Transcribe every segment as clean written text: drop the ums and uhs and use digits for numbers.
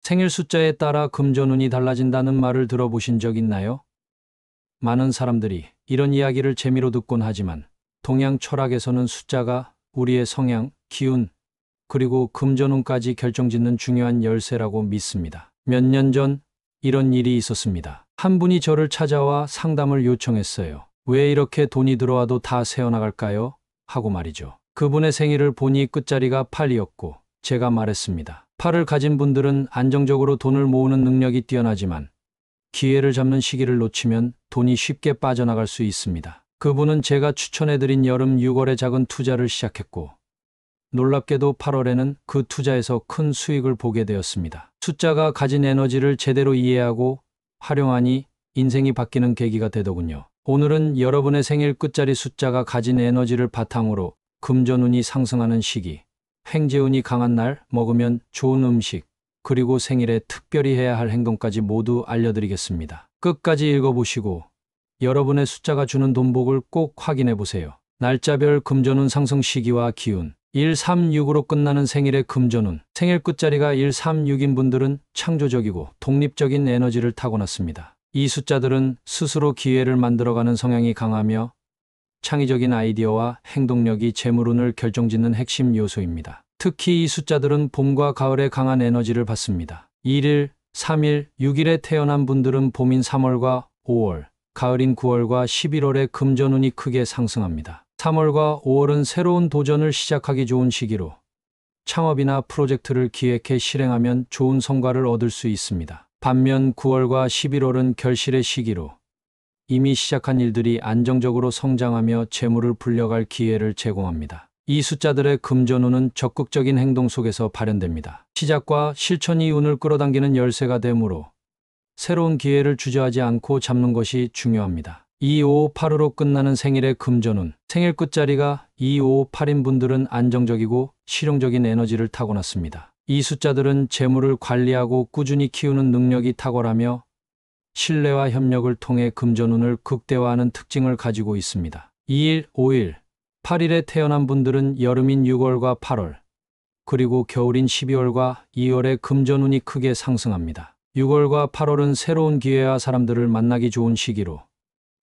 생일 숫자에 따라 금전운이 달라진다는 말을 들어보신 적 있나요? 많은 사람들이 이런 이야기를 재미로 듣곤 하지만 동양 철학에서는 숫자가 우리의 성향, 기운, 그리고 금전운까지 결정짓는 중요한 열쇠라고 믿습니다. 몇 년 전 이런 일이 있었습니다. 한 분이 저를 찾아와 상담을 요청했어요. 왜 이렇게 돈이 들어와도 다 새어나갈까요? 하고 말이죠. 그분의 생일을 보니 끝자리가 8이었고 제가 말했습니다. 8을 가진 분들은 안정적으로 돈을 모으는 능력이 뛰어나지만 기회를 잡는 시기를 놓치면 돈이 쉽게 빠져나갈 수 있습니다. 그분은 제가 추천해드린 여름 6월에 작은 투자를 시작했고 놀랍게도 8월에는 그 투자에서 큰 수익을 보게 되었습니다. 숫자가 가진 에너지를 제대로 이해하고 활용하니 인생이 바뀌는 계기가 되더군요. 오늘은 여러분의 생일 끝자리 숫자가 가진 에너지를 바탕으로 금전운이 상승하는 시기, 횡재운이 강한 날, 먹으면 좋은 음식, 그리고 생일에 특별히 해야 할 행동까지 모두 알려드리겠습니다. 끝까지 읽어보시고 여러분의 숫자가 주는 돈복을 꼭 확인해 보세요. 날짜별 금전운 상승 시기와 기운. 136으로 끝나는 생일의 금전운. 생일 끝자리가 136인 분들은 창조적이고 독립적인 에너지를 타고났습니다. 이 숫자들은 스스로 기회를 만들어가는 성향이 강하며 창의적인 아이디어와 행동력이 재물운을 결정짓는 핵심 요소입니다. 특히 이 숫자들은 봄과 가을에 강한 에너지를 받습니다. 1일, 3일, 6일에 태어난 분들은 봄인 3월과 5월, 가을인 9월과 11월에 금전운이 크게 상승합니다. 3월과 5월은 새로운 도전을 시작하기 좋은 시기로 창업이나 프로젝트를 기획해 실행하면 좋은 성과를 얻을 수 있습니다. 반면 9월과 11월은 결실의 시기로 이미 시작한 일들이 안정적으로 성장하며 재물을 불려갈 기회를 제공합니다. 이 숫자들의 금전운은 적극적인 행동 속에서 발현됩니다. 시작과 실천이 운을 끌어당기는 열쇠가 되므로 새로운 기회를 주저하지 않고 잡는 것이 중요합니다. 2558으로 끝나는 생일의 금전운. 생일 끝자리가 2558인 분들은 안정적이고 실용적인 에너지를 타고났습니다. 이 숫자들은 재물을 관리하고 꾸준히 키우는 능력이 탁월하며 신뢰와 협력을 통해 금전운을 극대화하는 특징을 가지고 있습니다. 2일, 5일, 8일에 태어난 분들은 여름인 6월과 8월, 그리고 겨울인 12월과 2월에 금전운이 크게 상승합니다. 6월과 8월은 새로운 기회와 사람들을 만나기 좋은 시기로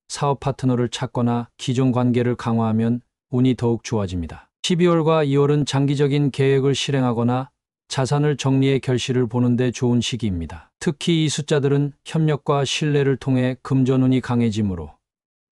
사업 파트너를 찾거나 기존 관계를 강화하면 운이 더욱 좋아집니다. 12월과 2월은 장기적인 계획을 실행하거나 자산을 정리해 결실을 보는데 좋은 시기입니다. 특히 이 숫자들은 협력과 신뢰를 통해 금전운이 강해지므로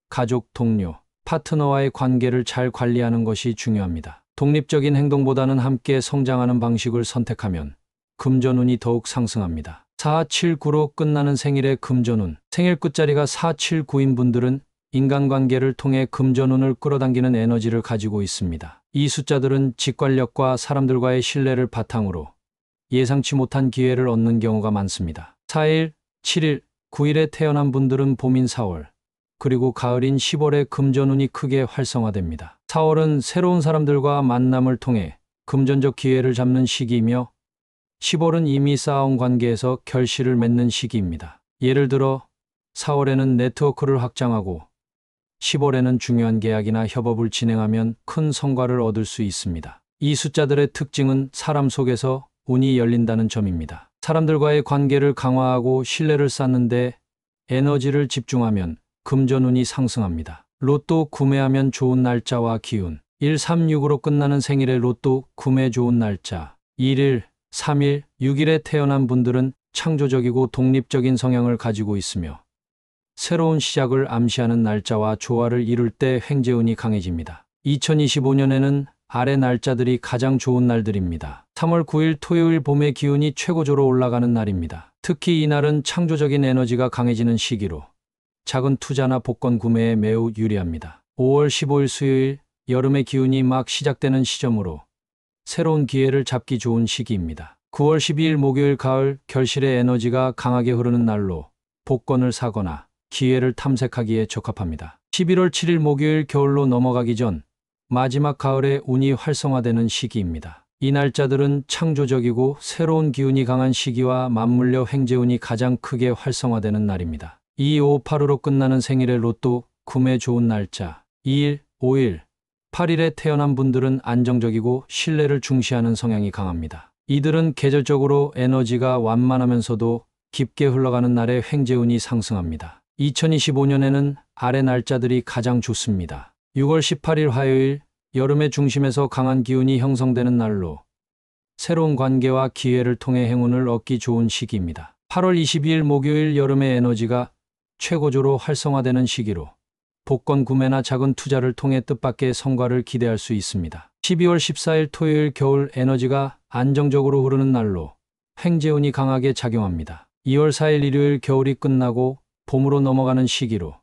가족, 동료, 파트너와의 관계를 잘 관리하는 것이 중요합니다. 독립적인 행동보다는 함께 성장하는 방식을 선택하면 금전운이 더욱 상승합니다. 479로 끝나는 생일의 금전운. 생일 끝자리가 479인 분들은 인간관계를 통해 금전운을 끌어당기는 에너지를 가지고 있습니다. 이 숫자들은 직관력과 사람들과의 신뢰를 바탕으로 예상치 못한 기회를 얻는 경우가 많습니다. 4일, 7일, 9일에 태어난 분들은 봄인 4월, 그리고 가을인 10월에 금전운이 크게 활성화됩니다. 4월은 새로운 사람들과 만남을 통해 금전적 기회를 잡는 시기이며 10월은 이미 쌓아온 관계에서 결실을 맺는 시기입니다. 예를 들어 4월에는 네트워크를 확장하고 10월에는 중요한 계약이나 협업을 진행하면 큰 성과를 얻을 수 있습니다. 이 숫자들의 특징은 사람 속에서 운이 열린다는 점입니다. 사람들과의 관계를 강화하고 신뢰를 쌓는데 에너지를 집중하면 금전운이 상승합니다. 로또 구매하면 좋은 날짜와 기운. 136으로 끝나는 생일의 로또 구매 좋은 날짜. 1일, 3일, 6일에 태어난 분들은 창조적이고 독립적인 성향을 가지고 있으며 새로운 시작을 암시하는 날짜와 조화를 이룰 때 횡재운이 강해집니다. 2025년에는 아래 날짜들이 가장 좋은 날들입니다. 3월 9일 토요일 봄의 기운이 최고조로 올라가는 날입니다. 특히 이 날은 창조적인 에너지가 강해지는 시기로 작은 투자나 복권 구매에 매우 유리합니다. 5월 15일 수요일 여름의 기운이 막 시작되는 시점으로 새로운 기회를 잡기 좋은 시기입니다. 9월 12일 목요일 가을 결실의 에너지가 강하게 흐르는 날로 복권을 사거나 기회를 탐색하기에 적합합니다. 11월 7일 목요일 겨울로 넘어가기 전 마지막 가을에 운이 활성화되는 시기입니다. 이 날짜들은 창조적이고 새로운 기운이 강한 시기와 맞물려 횡재운이 가장 크게 활성화되는 날입니다. 2558으로 끝나는 생일의 로또 구매 좋은 날짜. 2일, 5일, 8일에 태어난 분들은 안정적이고 신뢰를 중시하는 성향이 강합니다. 이들은 계절적으로 에너지가 완만하면서도 깊게 흘러가는 날에 횡재운이 상승합니다. 2025년에는 아래 날짜들이 가장 좋습니다. 6월 18일 화요일, 여름의 중심에서 강한 기운이 형성되는 날로 새로운 관계와 기회를 통해 행운을 얻기 좋은 시기입니다. 8월 22일 목요일, 여름의 에너지가 최고조로 활성화되는 시기로 복권 구매나 작은 투자를 통해 뜻밖의 성과를 기대할 수 있습니다. 12월 14일 토요일, 겨울 에너지가 안정적으로 흐르는 날로 횡재운이 강하게 작용합니다. 2월 4일 일요일, 겨울이 끝나고 봄으로 넘어가는 시기로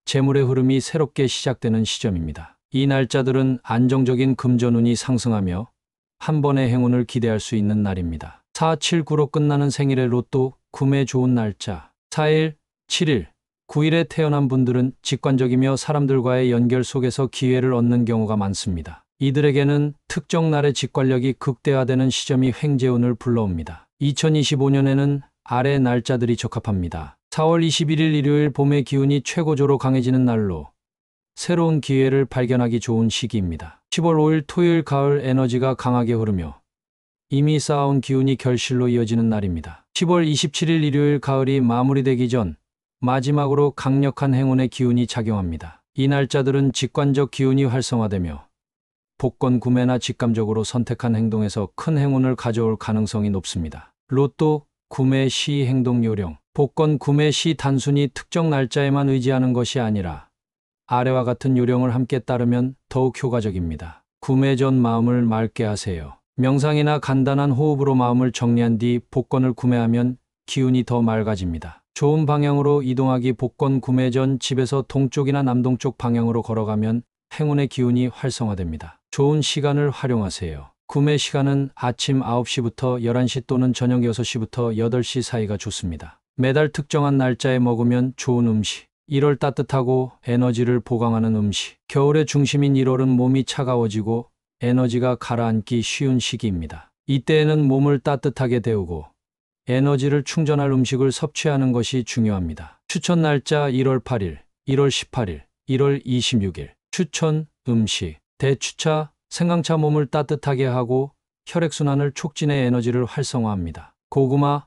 재물의 흐름이 새롭게 시작되는 시점입니다. 이 날짜들은 안정적인 금전운이 상승하며 한 번의 행운을 기대할 수 있는 날입니다. 4, 7, 9로 끝나는 생일의 로또 구매 좋은 날짜. 4일, 7일, 9일에 태어난 분들은 직관적이며 사람들과의 연결 속에서 기회를 얻는 경우가 많습니다. 이들에게는 특정 날의 직관력이 극대화되는 시점이 횡재운을 불러옵니다. 2025년에는 아래 날짜들이 적합합니다. 4월 21일 일요일, 봄의 기운이 최고조로 강해지는 날로 새로운 기회를 발견하기 좋은 시기입니다. 10월 5일 토요일, 가을 에너지가 강하게 흐르며 이미 쌓아온 기운이 결실로 이어지는 날입니다. 10월 27일 일요일, 가을이 마무리되기 전 마지막으로 강력한 행운의 기운이 작용합니다. 이 날짜들은 직관적 기운이 활성화되며 복권 구매나 직감적으로 선택한 행동에서 큰 행운을 가져올 가능성이 높습니다. 로또 구매 시 행동 요령. 복권 구매 시 단순히 특정 날짜에만 의지하는 것이 아니라 아래와 같은 요령을 함께 따르면 더욱 효과적입니다. 구매 전 마음을 맑게 하세요. 명상이나 간단한 호흡으로 마음을 정리한 뒤 복권을 구매하면 기운이 더 맑아집니다. 좋은 방향으로 이동하기. 복권 구매 전 집에서 동쪽이나 남동쪽 방향으로 걸어가면 행운의 기운이 활성화됩니다. 좋은 시간을 활용하세요. 구매 시간은 아침 9시부터 11시 또는 저녁 6시부터 8시 사이가 좋습니다. 매달 특정한 날짜에 먹으면 좋은 음식. 1월 따뜻하고 에너지를 보강하는 음식. 겨울의 중심인 1월은 몸이 차가워지고 에너지가 가라앉기 쉬운 시기입니다. 이때에는 몸을 따뜻하게 데우고 에너지를 충전할 음식을 섭취하는 것이 중요합니다. 추천 날짜 1월 8일, 1월 18일, 1월 26일. 추천 음식. 대추차, 생강차 몸을 따뜻하게 하고 혈액순환을 촉진해 에너지를 활성화합니다. 고구마,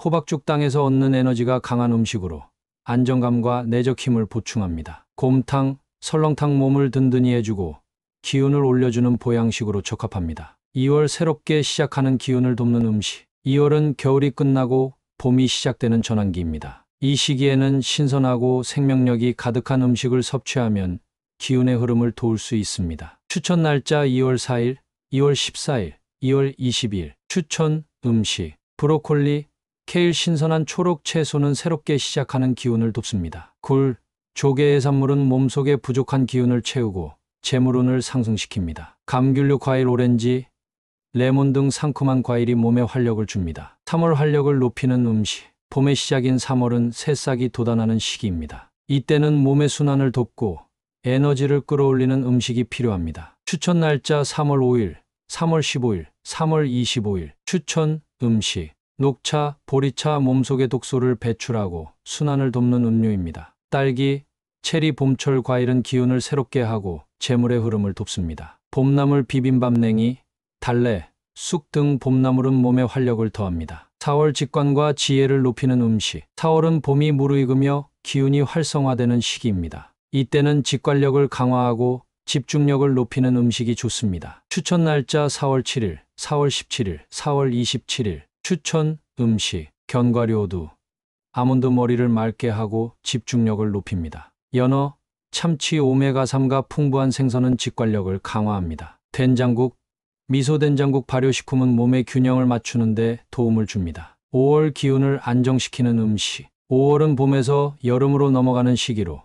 호박죽 땅에서 얻는 에너지가 강한 음식으로 안정감과 내적 힘을 보충합니다. 곰탕, 설렁탕 몸을 든든히 해주고 기운을 올려주는 보양식으로 적합합니다. 2월 새롭게 시작하는 기운을 돕는 음식. 2월은 겨울이 끝나고 봄이 시작되는 전환기입니다. 이 시기에는 신선하고 생명력이 가득한 음식을 섭취하면 기운의 흐름을 도울 수 있습니다. 추천 날짜 2월 4일, 2월 14일, 2월 22일. 추천 음식. 브로콜리, 케일, 신선한 초록 채소는 새롭게 시작하는 기운을 돕습니다. 굴, 조개, 해산물은 몸속에 부족한 기운을 채우고 재물운을 상승시킵니다. 감귤류, 과일, 오렌지, 레몬 등 상큼한 과일이 몸에 활력을 줍니다. 3월 활력을 높이는 음식. 봄의 시작인 3월은 새싹이 돋아나는 시기입니다. 이때는 몸의 순환을 돕고 에너지를 끌어올리는 음식이 필요합니다. 추천 날짜 3월 5일, 3월 15일, 3월 25일. 추천 음식. 녹차, 보리차, 몸속의 독소를 배출하고 순환을 돕는 음료입니다. 딸기, 체리, 봄철 과일은 기운을 새롭게 하고 재물의 흐름을 돕습니다. 봄나물, 비빔밥, 냉이, 달래, 쑥 등 봄나물은 몸에 활력을 더합니다. 4월 직관과 지혜를 높이는 음식. 4월은 봄이 무르익으며 기운이 활성화되는 시기입니다. 이때는 직관력을 강화하고 집중력을 높이는 음식이 좋습니다. 추천 날짜 4월 7일, 4월 17일, 4월 27일. 추천 음식. 견과류호두, 아몬드 머리를 맑게 하고 집중력을 높입니다. 연어, 참치, 오메가3가 풍부한 생선은 직관력을 강화합니다. 된장국, 미소된장국, 발효식품은 몸의 균형을 맞추는 데 도움을 줍니다. 5월 기운을 안정시키는 음식. 5월은 봄에서 여름으로 넘어가는 시기로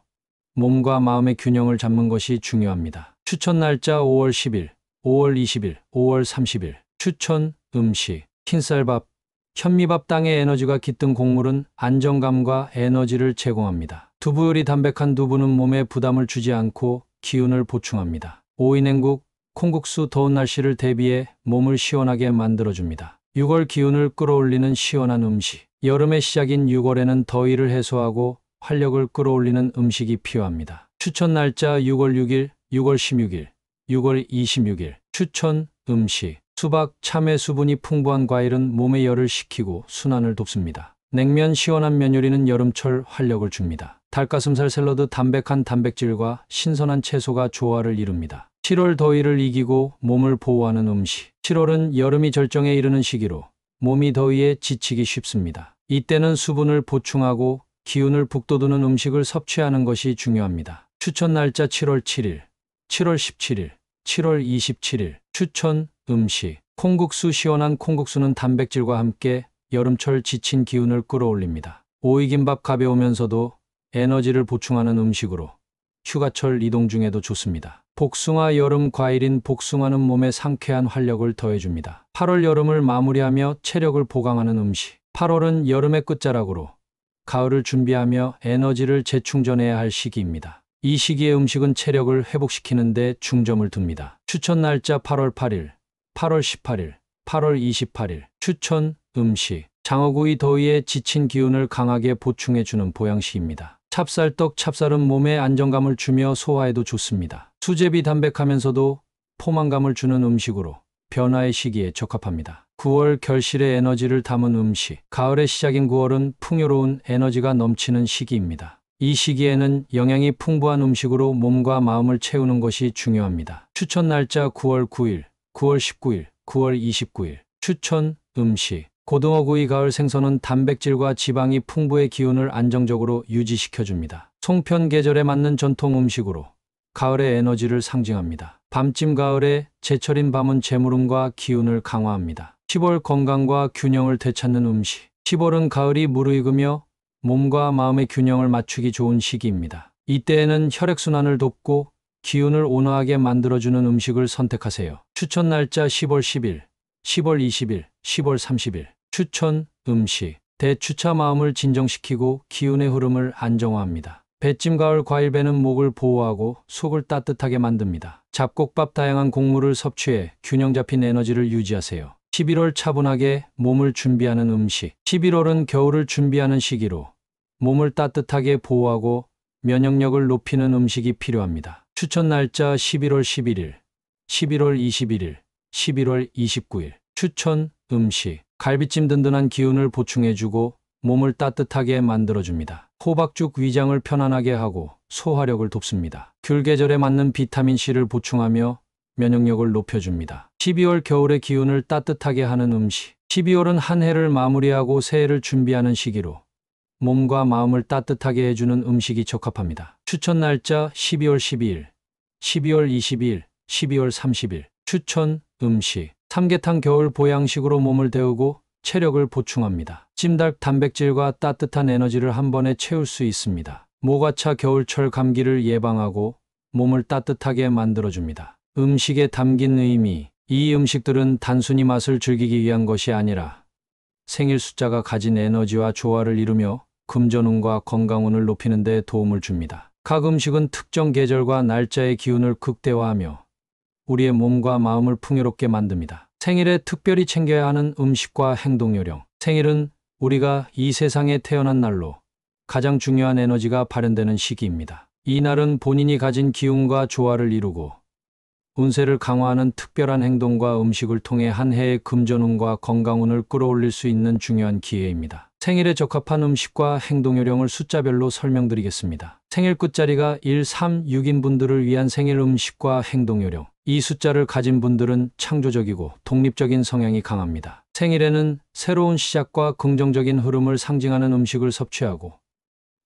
몸과 마음의 균형을 잡는 것이 중요합니다. 추천 날짜 5월 10일, 5월 20일, 5월 30일. 추천 음식. 흰쌀밥, 현미밥. 땅의 에너지가 깃든 곡물은 안정감과 에너지를 제공합니다. 두부 요리, 담백한 두부는 몸에 부담을 주지 않고 기운을 보충합니다. 오이냉국, 콩국수, 더운 날씨를 대비해 몸을 시원하게 만들어줍니다. 6월 기운을 끌어올리는 시원한 음식. 여름의 시작인 6월에는 더위를 해소하고 활력을 끌어올리는 음식이 필요합니다. 추천 날짜 6월 6일, 6월 16일, 6월 26일. 추천 음식. 수박, 참외 수분이 풍부한 과일은 몸의 열을 식히고 순환을 돕습니다. 냉면, 시원한 면 요리는 여름철 활력을 줍니다. 닭가슴살 샐러드, 담백한 단백질과 신선한 채소가 조화를 이룹니다. 7월 더위를 이기고 몸을 보호하는 음식. 7월은 여름이 절정에 이르는 시기로 몸이 더위에 지치기 쉽습니다. 이때는 수분을 보충하고 기운을 북돋우는 음식을 섭취하는 것이 중요합니다. 추천 날짜 7월 7일, 7월 17일, 7월 27일. 추천 음식. 콩국수. 시원한 콩국수는 단백질과 함께 여름철 지친 기운을 끌어올립니다. 오이김밥. 가벼우면서도 에너지를 보충하는 음식으로 휴가철 이동 중에도 좋습니다. 복숭아. 여름 과일인 복숭아는 몸에 상쾌한 활력을 더해줍니다. 8월. 여름을 마무리하며 체력을 보강하는 음식. 8월은 여름의 끝자락으로 가을을 준비하며 에너지를 재충전해야 할 시기입니다. 이 시기의 음식은 체력을 회복시키는 데 중점을 둡니다. 추천 날짜 8월 8일, 8월 18일, 8월 28일. 추천 음식. 장어구이. 더위에 지친 기운을 강하게 보충해주는 보양식입니다. 찹쌀떡. 찹쌀은 몸에 안정감을 주며 소화에도 좋습니다. 수제비. 담백하면서도 포만감을 주는 음식으로 변화의 시기에 적합합니다. 9월. 결실의 에너지를 담은 음식. 가을의 시작인 9월은 풍요로운 에너지가 넘치는 시기입니다. 이 시기에는 영양이 풍부한 음식으로 몸과 마음을 채우는 것이 중요합니다. 추천 날짜 9월 9일, 9월 19일, 9월 29일. 추천 음식. 고등어구이. 가을 생선은 단백질과 지방이 풍부해 기운을 안정적으로 유지시켜줍니다. 송편. 계절에 맞는 전통 음식으로 가을의 에너지를 상징합니다. 밤찜. 가을에 제철인 밤은 재물음과 기운을 강화합니다. 10월. 건강과 균형을 되찾는 음식. 10월은 가을이 무르익으며 몸과 마음의 균형을 맞추기 좋은 시기입니다. 이때에는 혈액순환을 돕고 기운을 온화하게 만들어주는 음식을 선택하세요. 추천 날짜 10월 10일, 10월 20일, 10월 30일. 추천 음식. 대추차. 마음을 진정시키고 기운의 흐름을 안정화합니다. 배찜. 가을 과일배는 목을 보호하고 속을 따뜻하게 만듭니다. 잡곡밥. 다양한 곡물을 섭취해 균형 잡힌 에너지를 유지하세요. 11월. 차분하게 몸을 준비하는 음식. 11월은 겨울을 준비하는 시기로 몸을 따뜻하게 보호하고 면역력을 높이는 음식이 필요합니다. 추천 날짜 11월 11일, 11월 21일, 11월 29일. 추천 음식. 갈비찜. 든든한 기운을 보충해주고 몸을 따뜻하게 만들어줍니다. 호박죽. 위장을 편안하게 하고 소화력을 돕습니다. 귤. 계절에 맞는 비타민C를 보충하며 면역력을 높여줍니다. 12월. 겨울의 기운을 따뜻하게 하는 음식. 12월은 한 해를 마무리하고 새해를 준비하는 시기로 몸과 마음을 따뜻하게 해주는 음식이 적합합니다. 추천 날짜 12월 12일, 12월 22일, 12월 30일. 추천 음식. 삼계탕. 겨울 보양식으로 몸을 데우고 체력을 보충합니다. 찜닭. 단백질과 따뜻한 에너지를 한 번에 채울 수 있습니다. 모과차. 겨울철 감기를 예방하고 몸을 따뜻하게 만들어줍니다. 음식에 담긴 의미. 이 음식들은 단순히 맛을 즐기기 위한 것이 아니라 생일 숫자가 가진 에너지와 조화를 이루며 금전운과 건강운을 높이는 데 도움을 줍니다. 각 음식은 특정 계절과 날짜의 기운을 극대화하며 우리의 몸과 마음을 풍요롭게 만듭니다. 생일에 특별히 챙겨야 하는 음식과 행동 요령. 생일은 우리가 이 세상에 태어난 날로 가장 중요한 에너지가 발현되는 시기입니다. 이 날은 본인이 가진 기운과 조화를 이루고 운세를 강화하는 특별한 행동과 음식을 통해 한 해의 금전운과 건강운을 끌어올릴 수 있는 중요한 기회입니다. 생일에 적합한 음식과 행동 요령을 숫자별로 설명드리겠습니다. 생일 끝자리가 1, 3, 6인 분들을 위한 생일 음식과 행동 요령. 이 숫자를 가진 분들은 창조적이고 독립적인 성향이 강합니다. 생일에는 새로운 시작과 긍정적인 흐름을 상징하는 음식을 섭취하고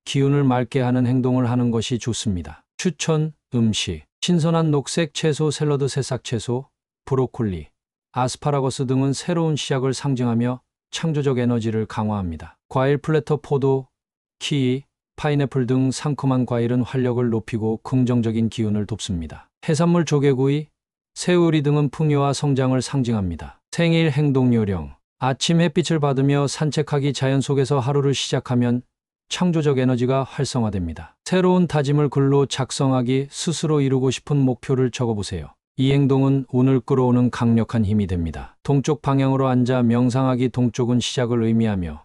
기운을 맑게 하는 행동을 하는 것이 좋습니다. 추천 음식. 신선한 녹색 채소, 샐러드, 새싹 채소, 브로콜리, 아스파라거스 등은 새로운 시작을 상징하며 창조적 에너지를 강화합니다. 과일. 플래터. 포도, 키위, 파인애플 등 상큼한 과일은 활력을 높이고 긍정적인 기운을 돕습니다. 해산물. 조개구이, 새우리 등은 풍요와 성장을 상징합니다. 생일 행동 요령. 아침 햇빛을 받으며 산책하기. 자연 속에서 하루를 시작하면 창조적 에너지가 활성화됩니다. 새로운 다짐을 글로 작성하기. 스스로 이루고 싶은 목표를 적어보세요. 이 행동은 운을 끌어오는 강력한 힘이 됩니다. 동쪽 방향으로 앉아 명상하기. 동쪽은 시작을 의미하며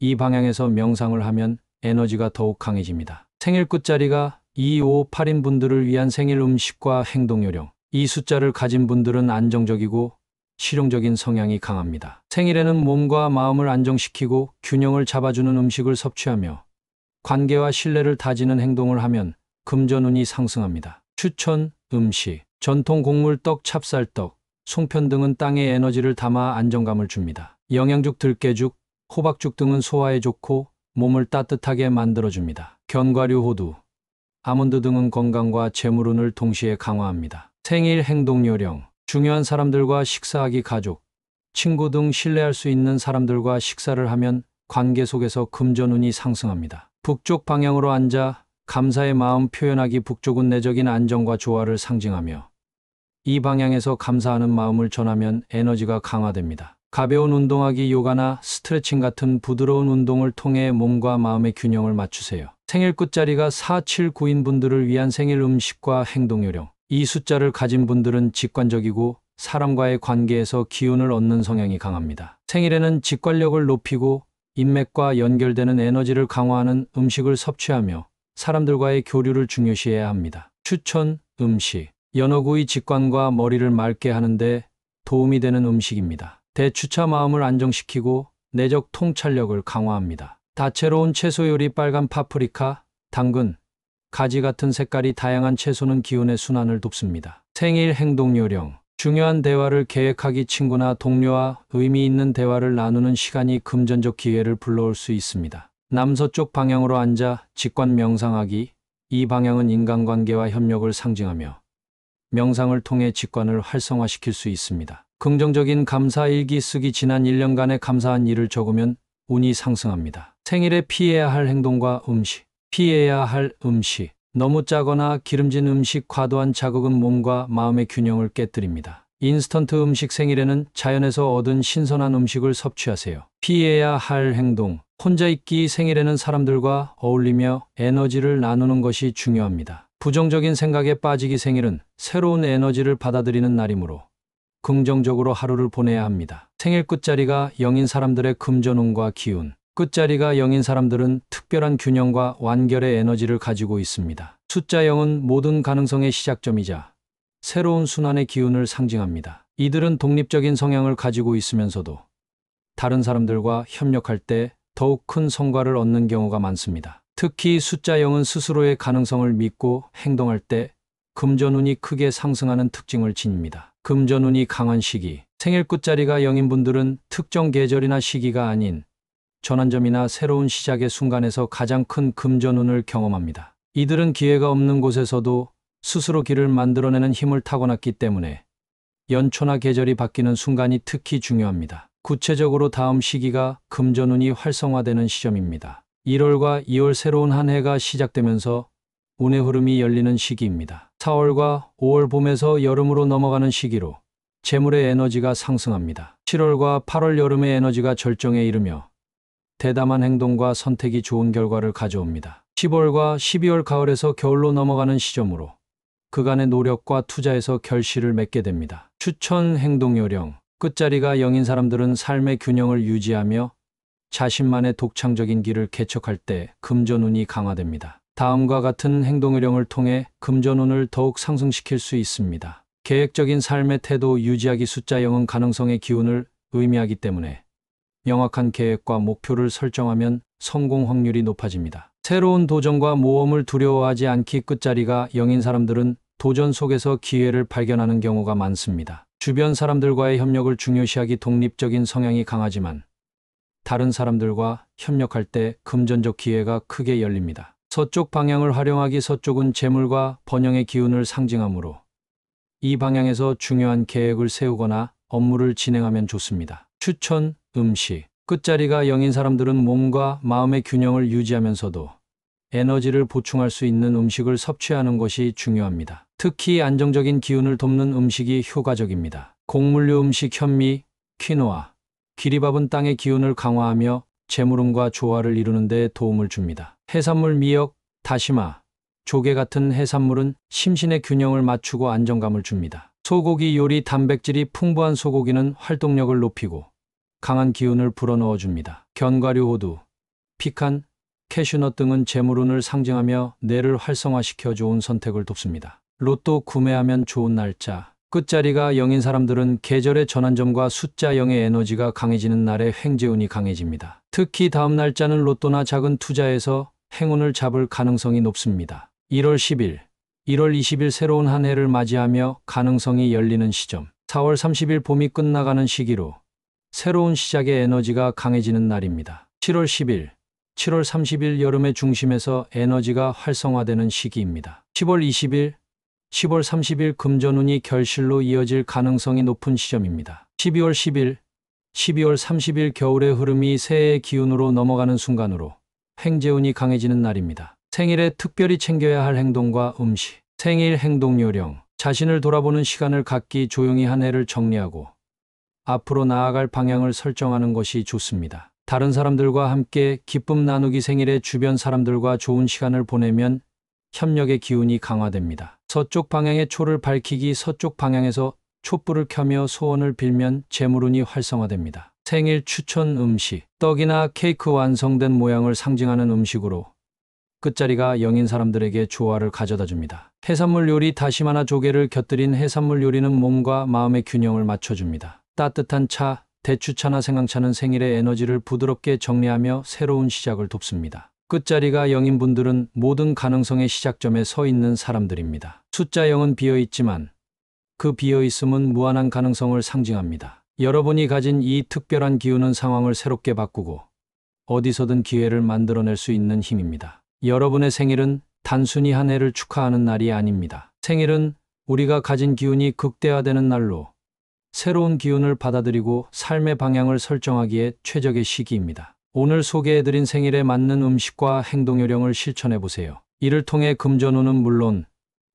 이 방향에서 명상을 하면 에너지가 더욱 강해집니다. 생일 끝자리가 2, 5, 8인 분들을 위한 생일 음식과 행동 요령. 이 숫자를 가진 분들은 안정적이고 실용적인 성향이 강합니다. 생일에는 몸과 마음을 안정시키고 균형을 잡아주는 음식을 섭취하며 관계와 신뢰를 다지는 행동을 하면 금전운이 상승합니다. 추천 음식 전통 곡물떡, 찹쌀떡, 송편 등은 땅의 에너지를 담아 안정감을 줍니다. 영양죽, 들깨죽, 호박죽 등은 소화에 좋고 몸을 따뜻하게 만들어줍니다. 견과류, 호두, 아몬드 등은 건강과 재물운을 동시에 강화합니다. 생일 행동 요령 중요한 사람들과 식사하기, 가족, 친구 등 신뢰할 수 있는 사람들과 식사를 하면 관계 속에서 금전운이 상승합니다. 북쪽 방향으로 앉아 감사의 마음 표현하기. 북쪽은 내적인 안정과 조화를 상징하며 이 방향에서 감사하는 마음을 전하면 에너지가 강화됩니다. 가벼운 운동하기, 요가나 스트레칭 같은 부드러운 운동을 통해 몸과 마음의 균형을 맞추세요. 생일 끝자리가 4, 7, 9인 분들을 위한 생일 음식과 행동 요령. 이 숫자를 가진 분들은 직관적이고 사람과의 관계에서 기운을 얻는 성향이 강합니다. 생일에는 직관력을 높이고 인맥과 연결되는 에너지를 강화하는 음식을 섭취하며 사람들과의 교류를 중요시해야 합니다. 추천 음식 연어구이 직관과 머리를 맑게 하는데 도움이 되는 음식입니다. 대추차 마음을 안정시키고 내적 통찰력을 강화합니다. 다채로운 채소 요리 빨간 파프리카, 당근, 가지 같은 색깔이 다양한 채소는 기운의 순환을 돕습니다. 생일 행동 요령 중요한 대화를 계획하기. 친구나 동료와 의미 있는 대화를 나누는 시간이 금전적 기회를 불러올 수 있습니다. 남서쪽 방향으로 앉아 직관 명상하기. 이 방향은 인간관계와 협력을 상징하며 명상을 통해 직관을 활성화시킬 수 있습니다. 긍정적인 감사 일기 쓰기. 지난 1년간의 감사한 일을 적으면 운이 상승합니다. 생일에 피해야 할 행동과 음식 피해야 할 음식 너무 짜거나 기름진 음식, 과도한 자극은 몸과 마음의 균형을 깨뜨립니다. 인스턴트 음식 생일에는 자연에서 얻은 신선한 음식을 섭취하세요. 피해야 할 행동 혼자 있기. 생일에는 사람들과 어울리며 에너지를 나누는 것이 중요합니다. 부정적인 생각에 빠지기. 생일은 새로운 에너지를 받아들이는 날이므로 긍정적으로 하루를 보내야 합니다. 생일 끝자리가 0인 사람들의 금전운과 기운 끝자리가 0인 사람들은 특별한 균형과 완결의 에너지를 가지고 있습니다. 숫자 0은 모든 가능성의 시작점이자 새로운 순환의 기운을 상징합니다. 이들은 독립적인 성향을 가지고 있으면서도 다른 사람들과 협력할 때 더욱 큰 성과를 얻는 경우가 많습니다. 특히 숫자 0은 스스로의 가능성을 믿고 행동할 때 금전운이 크게 상승하는 특징을 지닙니다. 금전운이 강한 시기 생일 끝자리가 0인 분들은 특정 계절이나 시기가 아닌 전환점이나 새로운 시작의 순간에서 가장 큰 금전운을 경험합니다. 이들은 기회가 없는 곳에서도 스스로 길을 만들어내는 힘을 타고났기 때문에 연초나 계절이 바뀌는 순간이 특히 중요합니다. 구체적으로 다음 시기가 금전운이 활성화되는 시점입니다. 1월과 2월 새로운 한 해가 시작되면서 운의 흐름이 열리는 시기입니다. 4월과 5월 봄에서 여름으로 넘어가는 시기로 재물의 에너지가 상승합니다. 7월과 8월 여름의 에너지가 절정에 이르며 대담한 행동과 선택이 좋은 결과를 가져옵니다. 10월과 12월 가을에서 겨울로 넘어가는 시점으로 그간의 노력과 투자에서 결실을 맺게 됩니다. 추천 행동 요령 끝자리가 0인 사람들은 삶의 균형을 유지하며 자신만의 독창적인 길을 개척할 때 금전운이 강화됩니다. 다음과 같은 행동 요령을 통해 금전운을 더욱 상승시킬 수 있습니다. 계획적인 삶의 태도 유지하기. 숫자 0은 가능성의 기운을 의미하기 때문에 명확한 계획과 목표를 설정하면 성공 확률이 높아집니다. 새로운 도전과 모험을 두려워하지 않기. 끝자리가 0인 사람들은 도전 속에서 기회를 발견하는 경우가 많습니다. 주변 사람들과의 협력을 중요시하기. 독립적인 성향이 강하지만 다른 사람들과 협력할 때 금전적 기회가 크게 열립니다. 서쪽 방향을 활용하기. 서쪽은 재물과 번영의 기운을 상징하므로 이 방향에서 중요한 계획을 세우거나 업무를 진행하면 좋습니다. 추천 음식 끝자리가 0인 사람들은 몸과 마음의 균형을 유지하면서도 에너지를 보충할 수 있는 음식을 섭취하는 것이 중요합니다. 특히 안정적인 기운을 돕는 음식이 효과적입니다. 곡물류 음식 현미, 퀴노아, 기리밥은 땅의 기운을 강화하며 재물운과 조화를 이루는 데 도움을 줍니다. 해산물 미역, 다시마, 조개 같은 해산물은 심신의 균형을 맞추고 안정감을 줍니다. 소고기 요리 단백질이 풍부한 소고기는 활동력을 높이고 강한 기운을 불어넣어 줍니다. 견과류 호두, 피칸, 캐슈넛 등은 재물운을 상징하며 뇌를 활성화시켜 좋은 선택을 돕습니다. 로또 구매하면 좋은 날짜 끝자리가 0인 사람들은 계절의 전환점과 숫자 0의 에너지가 강해지는 날에 횡재운이 강해집니다. 특히 다음 날짜는 로또나 작은 투자에서 행운을 잡을 가능성이 높습니다. 1월 10일, 1월 20일 새로운 한 해를 맞이하며 가능성이 열리는 시점. 4월 30일 봄이 끝나가는 시기로 새로운 시작의 에너지가 강해지는 날입니다. 7월 10일, 7월 30일 여름의 중심에서 에너지가 활성화되는 시기입니다. 10월 20일, 10월 30일 금전운이 결실로 이어질 가능성이 높은 시점입니다. 12월 10일, 12월 30일 겨울의 흐름이 새해의 기운으로 넘어가는 순간으로 횡재운이 강해지는 날입니다. 생일에 특별히 챙겨야 할 행동과 음식, 생일 행동 요령, 자신을 돌아보는 시간을 갖기 조용히 한 해를 정리하고 앞으로 나아갈 방향을 설정하는 것이 좋습니다. 다른 사람들과 함께 기쁨 나누기 생일에 주변 사람들과 좋은 시간을 보내면 협력의 기운이 강화됩니다. 서쪽 방향의 초를 밝히기 서쪽 방향에서 촛불을 켜며 소원을 빌면 재물운이 활성화됩니다. 생일 추천 음식, 떡이나 케이크 완성된 모양을 상징하는 음식으로 끝자리가 0인 사람들에게 조화를 가져다 줍니다. 해산물 요리 다시마나 조개를 곁들인 해산물 요리는 몸과 마음의 균형을 맞춰줍니다. 따뜻한 차, 대추차나 생강차는 생일의 에너지를 부드럽게 정리하며 새로운 시작을 돕습니다. 끝자리가 0인 분들은 모든 가능성의 시작점에 서 있는 사람들입니다. 숫자 0은 비어있지만 그 비어있음은 무한한 가능성을 상징합니다. 여러분이 가진 이 특별한 기운은 상황을 새롭게 바꾸고 어디서든 기회를 만들어낼 수 있는 힘입니다. 여러분의 생일은 단순히 한 해를 축하하는 날이 아닙니다. 생일은 우리가 가진 기운이 극대화되는 날로 새로운 기운을 받아들이고 삶의 방향을 설정하기에 최적의 시기입니다. 오늘 소개해드린 생일에 맞는 음식과 행동 요령을 실천해보세요. 이를 통해 금전운은 물론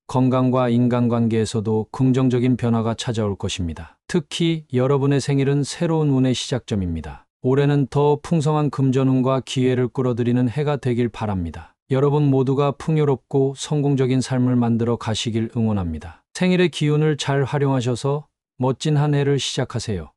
건강과 인간관계에서도 긍정적인 변화가 찾아올 것입니다. 특히 여러분의 생일은 새로운 운의 시작점입니다. 올해는 더 풍성한 금전운과 기회를 끌어들이는 해가 되길 바랍니다. 여러분 모두가 풍요롭고 성공적인 삶을 만들어 가시길 응원합니다. 생일의 기운을 잘 활용하셔서 멋진 한 해를 시작하세요.